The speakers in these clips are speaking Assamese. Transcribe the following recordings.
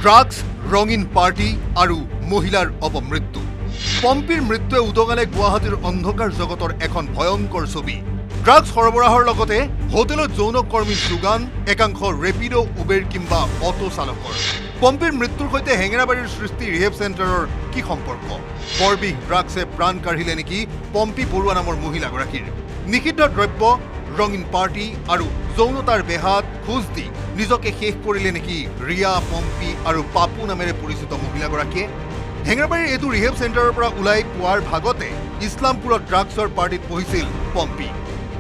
ড্ৰাগছ, ৰঙীন পাৰ্টি আৰু মহিলাৰ অপমৃত্যু। পম্পীৰ মৃত্যুৱে উদঙালে গুৱাহাটীৰ অন্ধকাৰ জগতৰ এখন ভয়ংকৰ ছবি। ড্ৰাগছ সৰবৰাহৰ লগতে হোটেলত যৌন কৰ্মী যোগান, একাংশ ৰেপিড' উবেৰ কিংবা অটো চালকৰ। পম্পীৰ মৃত্যুৰ সৈতে হেঙেৰাবাৰীৰ সৃষ্টি ৰিহেব চেণ্টাৰৰ কি সম্পৰ্ক? বৰবিষ ড্ৰাগছে প্ৰাণ কাঢ়িলে নেকি পম্পী বৰুৱা নামৰ মহিলাগৰাকীৰ? নিষিদ্ধ দ্ৰব্য, ৰঙীন পাৰ্টি আৰু যৌনতাৰ বেহাত খোজ দি নিজকে শেষ কৰিলে নেকি ৰিয়া, পম্পী আৰু পাপু নামেৰে পৰিচিত মহিলাগৰাকীয়ে? হেঙেৰাবাৰীৰ এইটো ৰিহেব চেণ্টাৰৰ পৰা ওলাই পোৱাৰ ভাগতে ইছলামপুৰত ড্ৰাগছৰ পাৰ্টিত বহিছিল পম্পী।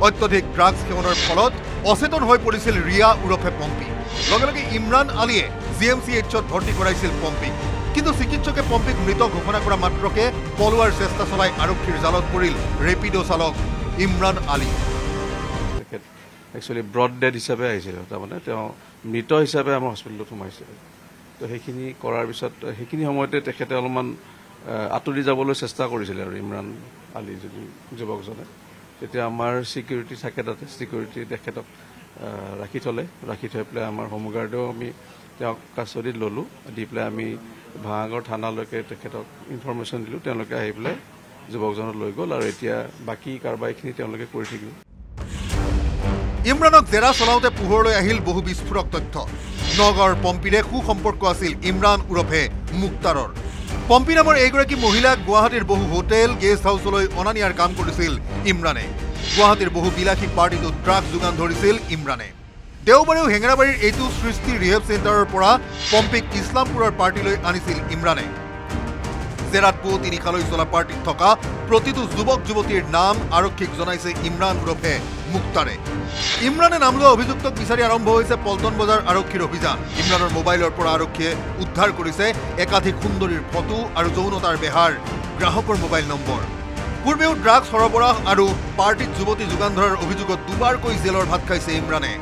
অত্যধিক ড্ৰাগছ সেৱনৰ ফলত অচেতন হৈ পৰিছিল ৰিয়া ওৰফে পম্পী। লগে লগে ইমৰান আলীয়ে GMCHত ভৰ্তি কৰাইছিল পম্পীক। কিন্তু চিকিৎসকে পম্পীক মৃত ঘোষণা কৰা মাত্ৰকে পলোৱাৰ চেষ্টা চলাই আৰক্ষীৰ জালত পৰিল ৰেপিড' চালক Imran Ali. Actually broad dead হিচাপে আহিছিল, তাৰমানে তেওঁ মৃত হিচাপে আমাৰ হস্পিটেলত সোমাইছিল। তো সেইখিনি কৰাৰ পিছত সেইখিনি সময়তে তেখেতে অলপমান আঁতৰি যাবলৈ চেষ্টা কৰিছিলে আৰু ইমৰান আলী যদি যুৱকজনে। তেতিয়া আমাৰ ছিকিউৰিটি থাকে, তাতে ছিকিউৰিটি তেখেতক ৰাখি থ'লে। ৰাখি থৈ পেলাই আমাৰ হোমগাৰ্ডেও আমি তেওঁক কাষ্টডিত ল'লোঁ। দি পেলাই আমি ভাঙাগড় থানালৈকে তেখেতক ইনফৰমেশ্যন দিলোঁ। তেওঁলোকে আহি পেলাই যুৱকজনক লৈ গ'ল আৰু এতিয়া বাকী কাৰবাৰখিনি তেওঁলোকে কৰি থাকিল। ইমৰানক জেৰা চলাওঁতে পোহৰলৈ আহিল বহু বিস্ফোৰক তথ্য। নগাঁৱৰ পম্পীৰে সুসম্পৰ্ক আছিল ইমৰান ওৰফে মুক্তাৰৰ। পম্পী নামৰ এইগৰাকী মহিলাক গুৱাহাটীৰ বহু হোটেল, গেষ্ট হাউচলৈ অনা নিয়াৰ কাম কৰিছিল ইমৰানে। গুৱাহাটীৰ বহু বিলাসী পাৰ্টিটোত ড্ৰাগছ যোগান ধৰিছিল ইমৰানে। দেওবাৰেও হেঙেৰাবাৰীৰ এইটো সৃষ্টি ৰিহেব চেণ্টাৰৰ পৰা পম্পীক ইছলামপুৰৰ পাৰ্টিলৈ আনিছিল ইমৰানে। জেৰাত পুৱতি নিশালৈ চলা পাৰ্টিত থকা প্ৰতিটো যুৱক যুৱতীৰ নাম আৰক্ষীক জনাইছে ইমৰান ওৰফে মুক্তাৰে। ইমৰানে নাম লোৱা অভিযুক্তক বিচাৰি আৰম্ভ হৈছে পল্টন বজাৰ আৰক্ষীৰ অভিযান। ইমৰানৰ মোবাইলৰ পৰা আৰক্ষীয়ে উদ্ধাৰ কৰিছে একাধিক সুন্দৰীৰ ফটো আৰু যৌনতাৰ বেহাৰ গ্ৰাহকৰ মোবাইল নম্বৰ। পূৰ্বেও ড্ৰাগছ সৰবৰাহ আৰু পাৰ্টিত যুৱতী যোগান ধৰাৰ অভিযোগত দুবাৰকৈ জেলৰ ভাত খাইছে ইমৰানে।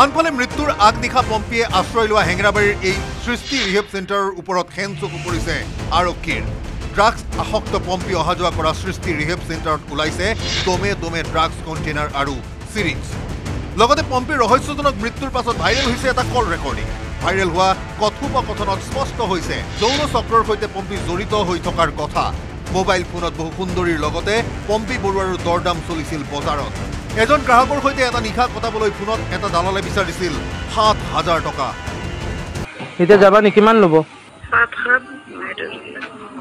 আনফালে মৃত্যুৰ আগনিশা পম্পীয়ে আশ্ৰয় লোৱা হেঙেৰাবাৰীৰ এই সৃষ্টি ৰিহেব চেণ্টাৰৰ ওপৰত খেন চকু পৰিছে আৰক্ষীৰ। ড্ৰাগছ আসক্ত পম্পী অহা যোৱা কৰা সৃষ্টি ৰিহেব চেণ্টাৰত ওলাইছে দমে দমে ড্ৰাগছ কণ্টেইনাৰ আৰু চিৰিঞ্জ। লগতে পম্পীৰ ৰহস্যজনক মৃত্যুৰ পাছত ভাইৰেল হৈছে এটা কল ৰেকৰ্ডিং। ভাইৰেল হোৱা কথোপকথনত স্পষ্ট হৈছে যৌন চক্ৰৰ সৈতে পম্পী জড়িত হৈ থকাৰ কথা। মোবাইল ফোনত বহু সুন্দৰীৰ লগতে পম্পী বৰুৱাৰো দৰদাম চলিছিল বজাৰত। এজন গ্ৰাহকৰ সৈতে এটা নিশা কটাবলৈ ফোনত এটা দালালে বিচাৰিছিল ৭,০০০ টকা। এতিয়া যাবা নি? কিমান ল'ব?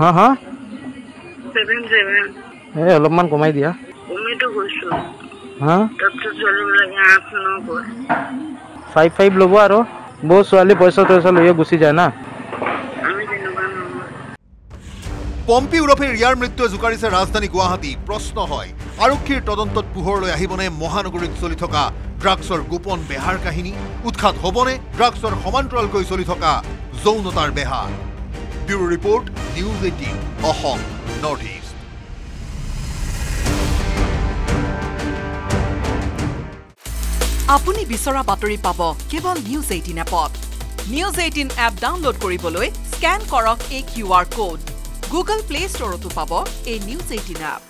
হা হা 7 অলপমান কমাই দিয়া। হা 5 ল'ব আৰু বহু ছোৱালী পইচা লৈয়ে গুচি যায় না। পম্পী ওৰফে ৰিয়াৰ মৃত্যুৱে জোকাৰিছে ৰাজধানী গুৱাহাটী। প্ৰশ্ন হয়, আৰক্ষীৰ তদন্তত পোহৰলৈ আহিবনে মহানগৰীত চলি থকা ড্ৰাগছৰ গোপন বেহাৰ কাহিনী? উৎখাত হ'বনে ড্ৰাগছৰ সমান্তৰালকৈ চলি থকা যৌনতাৰ বেহা? Bureau report, news 18 Assam north east. আপুনি বিচৰা বাতৰি পাব কেৱল নিউজ 18 এপত। নিউজ 18 এপ ডাউনলোড কৰিবলৈ স্কেন কৰক এই QR কোড। গুগল প্লে ষ্টৰতো পাব এই নিউজ 18 এপ।